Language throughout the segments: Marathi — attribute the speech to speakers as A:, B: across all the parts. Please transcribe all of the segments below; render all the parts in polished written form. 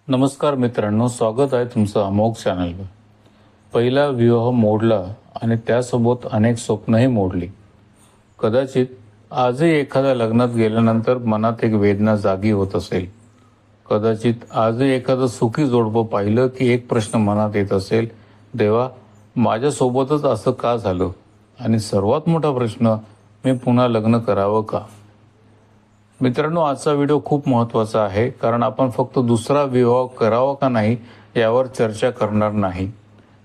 A: नमस्कार मित्रांनो, स्वागत आहे तुमचं अमोघ चॅनलवर. पहिला विवाह मोडला आणि त्यासोबत अनेक स्वप्नही मोडली. कदाचित आजही एखाद्या लग्नात गेल्यानंतर मनात एक वेदना जागी होत असेल. कदाचित आजही एखादं सुखी जोडपं पाहिलं की एक प्रश्न मनात येत असेल, देवा, माझ्यासोबतच असं का झालं? आणि सर्वात मोठा प्रश्न, मी पुन्हा लग्न करावं का? मित्रांनो, आजचा व्हिडिओ खूप महत्त्वाचा आहे, कारण आपण फक्त दुसरा विवाह करावा का नाही यावर चर्चा करणार नाही,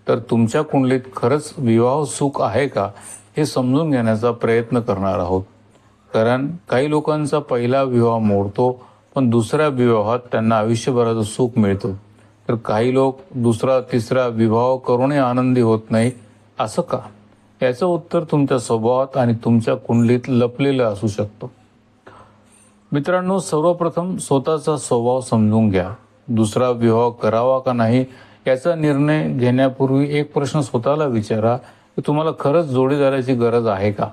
A: तर तुमच्या कुंडलीत खरंच विवाह सुख आहे का हे समजून घेण्याचा प्रयत्न करणार आहोत. कारण काही लोकांचा पहिला विवाह मोडतो, पण दुसऱ्या विवाहात त्यांना आयुष्यभराचं सुख मिळतं. तर काही लोक दुसरा तिसरा विवाह करूनही आनंदी होत नाही. असं का? याचं उत्तर तुमच्या स्वभावात आणि तुमच्या कुंडलीत लपलेलं असू शकतं. मित्रांनो, सर्वप्रथम स्वतःचा स्वभाव समजून घ्या. दुसरा विवाह करावा का नाही याचा निर्णय घेण्यापूर्वी एक प्रश्न स्वतःला विचारा की तुम्हाला खरंच जोडीदाराची गरज आहे का?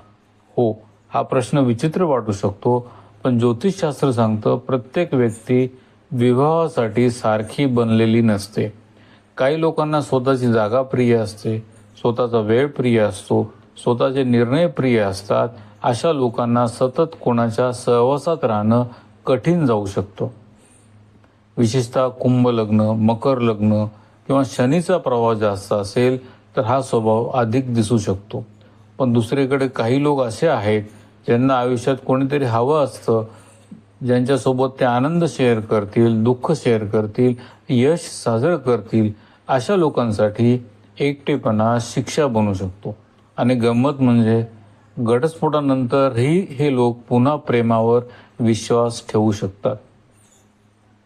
A: हो, हा प्रश्न विचित्र वाटू शकतो, पण ज्योतिषशास्त्र सांगतं प्रत्येक व्यक्ती विवाहासाठी सारखी बनलेली नसते. काही लोकांना स्वतःची जागा प्रिय असते, स्वतःचा वेळ प्रिय असतो, स्वतःचे निर्णय प्रिय असतात. अशा लोकांना सतत कोणाच्या सहवासात राहणं कठीण जाऊ शकतं. विशेषतः कुंभ लग्न, मकर लग्न किंवा शनीचा प्रभाव जास्त असेल तर हा स्वभाव अधिक दिसू शकतो. पण दुसरीकडे काही लोक असे आहेत ज्यांना आयुष्यात कोणीतरी हवं असतं, ज्यांच्यासोबत ते आनंद शेअर करतील, दुःख शेअर करतील, यश साजरं करतील. अशा लोकांसाठी एकटेपणा शिक्षा बनू शकतो. आणि गंमत म्हणजे घटस्फोटानंतरही हे लोक पुन्हा प्रेमावर विश्वास ठेवू शकतात.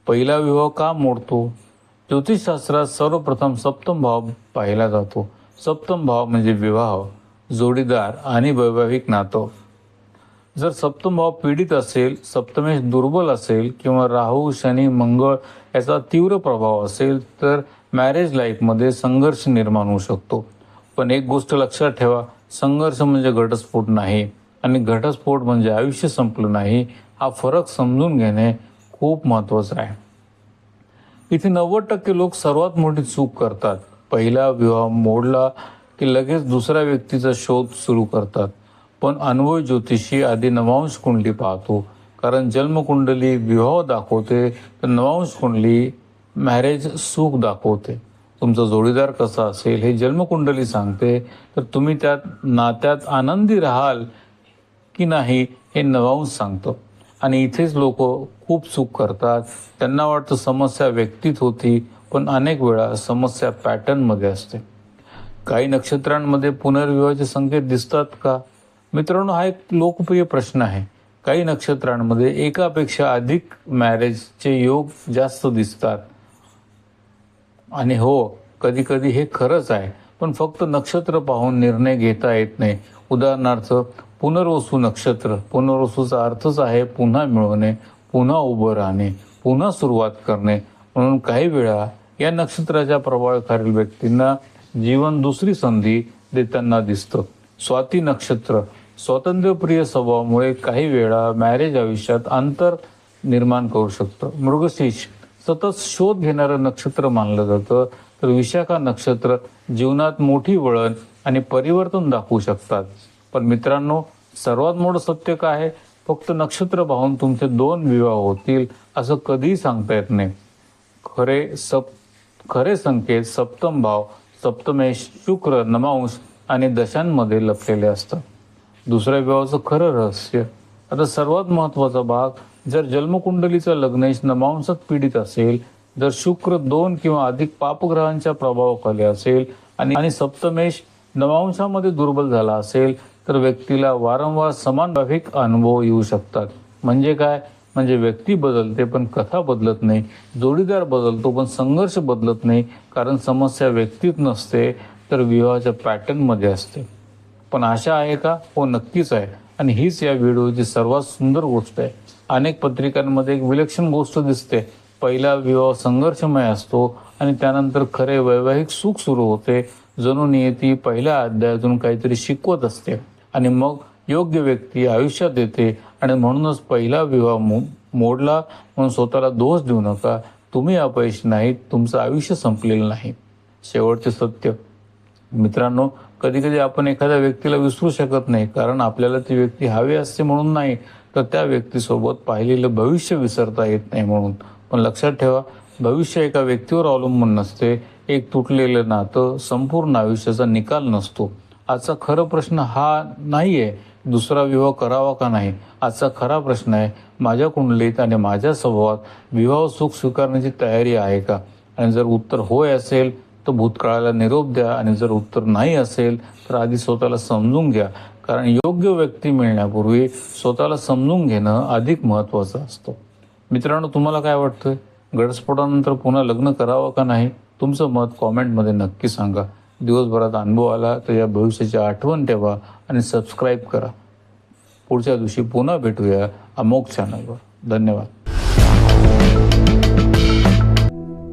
A: पहिला विवाह का मोडतो? ज्योतिषशास्त्रात सर्वप्रथम सप्तम भाव पाहिला जातो. सप्तम भाव म्हणजे विवाह, जोडीदार आणि वैवाहिक नातं. जर सप्तम भाव पीडित असेल, सप्तमेश दुर्बल असेल किंवा राहू, शनी, मंगळ याचा तीव्र प्रभाव असेल तर मॅरेज लाईफमध्ये संघर्ष निर्माण होऊ शकतो. पण एक गोष्ट लक्षात ठेवा, संघर्ष म्हणजे घटस्फोट नाही आणि घटस्फोट म्हणजे आयुष्य संपलं नाही. हा फरक समजून घेणे खूप महत्त्वाचं आहे. इथे 90% लोक सर्वात मोठी चूक करतात. पहिला विवाह मोडला की लगेच दुसऱ्या व्यक्तीचा शोध सुरू करतात. पण अनुभवी ज्योतिषी आधी नवांश कुंडली पाहतो, कारण जन्मकुंडली विवाह दाखवते तर नवांश कुंडली मॅरेज सुख दाखवते. तुमचा जोडीदार कसा असेल हे जन्मकुंडली सांगते, तर तुम्ही त्यात नात्यात आनंदी राहाल की नाही हे नवांश सांगतं. आणि इथेच लोक खूप चूक करतात. त्यांना वाटतं समस्या व्यक्तीत होती, पण अनेक वेळा समस्या पॅटर्नमध्ये असते. काही नक्षत्रांमध्ये पुनर्विवाहाचे संकेत दिसतात का? मित्रांनो, हा एक लोकप्रिय प्रश्न आहे. काही नक्षत्रांमध्ये एकापेक्षा अधिक मॅरेजचे योग जास्त दिसतात. आणि हो, कधी कधी हे खरंच आहे, पण फक्त नक्षत्र पाहून निर्णय घेता येत नाही. उदाहरणार्थ, पुनर्वसू नक्षत्र. पुनर्वसूचा अर्थच आहे पुन्हा मिळवणे, पुन्हा उभं राहणे, पुन्हा सुरुवात करणे. म्हणून काही वेळा या नक्षत्राच्या प्रभावाखालील व्यक्तींना जीवन दुसरी संधी देताना दिसतं. स्वाती नक्षत्र. स्वातंत्र्यप्रिय स्वभावामुळे काही वेळा मॅरेज आयुष्यात अंतर निर्माण करू शकतं. मृगशीर्ष. सतत शोध घेणारं नक्षत्र मानलं जातं. तर विशाखा नक्षत्र जीवनात मोठी वळण आणि परिवर्तन दाखवू शकतात. पण मित्रांनो, सर्वात मोठं सत्य काय आहे? फक्त नक्षत्र पाहून तुमचे 2 विवाह होतील असं कधीही सांगता येत नाही. खरे संकेत सप्तम भाव, सप्तमेश, शुक्र, नवांश आणि दशांमध्ये लपलेले असतात. दुसऱ्या विवाहाचं खरं रहस्य. आता सर्वात महत्त्वाचा भाग, जर जन्मकुंडलीचा लग्नेश नवांशात पीडित असेल, जर शुक्र 2 किंवा अधिक पापग्रहांच्या प्रभावाखाली असेल आणि सप्तमेश नवांशामध्ये दुर्बल झाला असेल, तर व्यक्तीला वारंवार समान वैवाहिक अनुभव येऊ शकतात. म्हणजे काय? म्हणजे व्यक्ती बदलते पण कथा बदलत नाही. जोडीदार बदलतो पण संघर्ष बदलत नाही, कारण समस्या व्यक्तीत नसते तर विवाहाच्या पॅटर्नमध्ये असते. पण आशा आहे का? हो, नक्कीच आहे. आणि हीच या व्हिडिओची सर्वात सुंदर गोष्ट आहे. अनेक पत्रिकांमध्ये एक विलक्षण गोष्ट दिसते. पहिला विवाह संघर्षमय असतो आणि त्यानंतर खरे वैवाहिक सुख सुरू होते. जणू नियती पहिल्या अध्यायातून काहीतरी शिकवत असते आणि मग योग्य व्यक्ती आयुष्यात येते. आणि म्हणूनच पहिला विवाह मोडला म्हणून स्वतःला दोष देऊ नका. तुम्ही अपयशी नाहीत, तुमचं आयुष्य संपलेलं नाही. शेवटचे सत्य मित्रांनो, कधी कधी आपण एखाद्या व्यक्तीला विसरू शकत नाही, कारण आपल्याला ती व्यक्ती हवी असते म्हणून नाही, तर त्या व्यक्तीसोबत पाहिलेलं भविष्य विसरता येत नाही म्हणून. पण लक्षात ठेवा, भविष्य एका व्यक्तीवर अवलंबून नसते. एक तुटलेलं नातं संपूर्ण आयुष्याचा निकाल नसतो. आजचा खरा प्रश्न हा नाही आहे दुसरा विवाह करावा का नाही. आजचा खरा प्रश्न आहे, माझ्या कुंडलीत आणि माझ्या स्वभावात विवाह सुख स्वीकारण्याची तयारी आहे का. आणि जर उत्तर होय असेल तर भूतकाळाला निरोप द्या, आणि जर उत्तर नाही असेल तर आधी स्वतःला समजून घ्या. कारण योग्य व्यक्ती मिळण्यापूर्वी स्वतःला समजून घेणं अधिक महत्त्वाचं असतं. मित्रांनो, तुम्हाला काय वाटतं, घटस्फोटानंतर पुन्हा लग्न करावं का नाही? तुमचं मत कॉमेंटमध्ये नक्की सांगा. दिवसभरात अनुभव आला तर या भविष्याची आठवण ठेवा आणि सबस्क्राईब करा. पुढच्या दिवशी पुन्हा भेटूया अमोघ चॅनलवर. धन्यवाद.